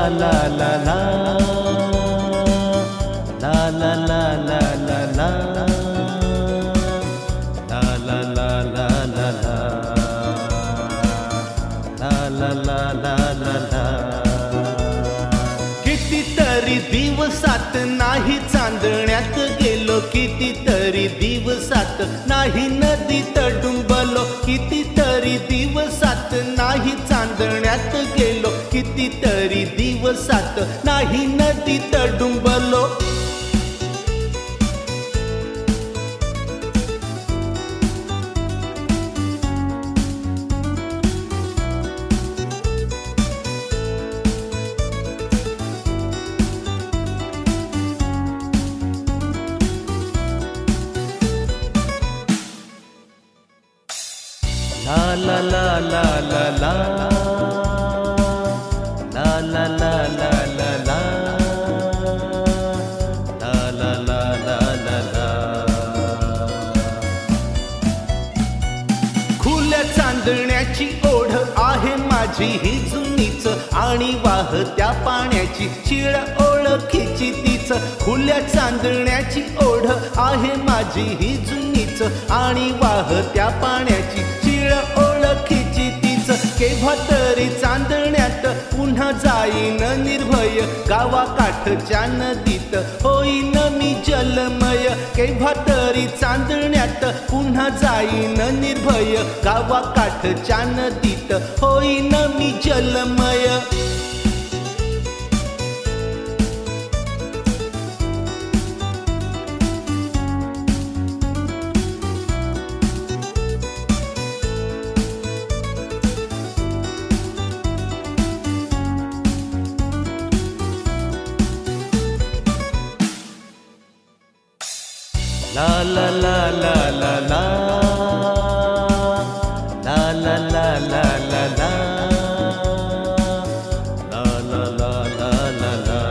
la la la la la la la la la la la la la la la la la la la. कितीतरी दिवसात नाही चांदण्यात गेलो, कितीतरी दिवसात नाही नदीत डुंबलो, कितीतरी दिवसात नाही चांदण्यात गेलो, कितीतरी दिवसात नाही नदीत डुंबलो. La la la la la la la la la la la la la la la la la. खुल्या चांदण्याची ओढ आहे माझी ही जुनीच, आणि वाहत्या पाण्याची शिळ ओळखीची तीच. खुल्या चांदण्याची ओढ आहे माझी ही जुनीच, आणि वाहत्या पाण्याची शिळ ओळखीची तीच. केव्हा तरी चांदण्यात पुन्हा जाईन निर्भय, गावाकाठच्या नदीत होईन मी जलमय. केव्हा तरी चांदण्यात पुन्हा जाईन निर्भय, गावाकाठच्या नदीत होईन मी जलमय. La la la la la la la la la la la la la la la la la.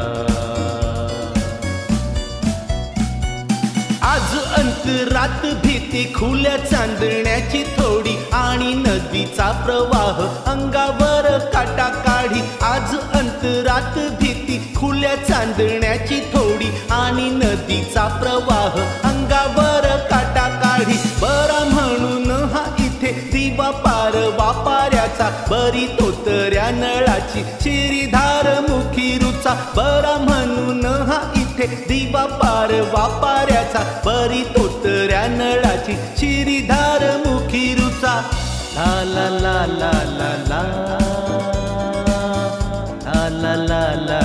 आज अंतरात भीती खुल्या चांदण्याची थोडी, आणि नदीचा प्रवाह अंगावर काटा काढी. आज अंतरात भीती खुल्या चांदण्याची थोडी, आणि नदीचा प्रवाह अंगावर काटा काढी. बरा म्हणून हा इथे दिवा पार वापाऱ्याचा, बरी तोतऱ्या नळाची शिरीधार मुखी रुचा. बरा म्हणून हा इथे दिवा पार वापाऱ्याचा, बरी तोतऱ्या नळाची शिरीधार मुखी रुचा. ला ला ला ला ला ला ला ला ला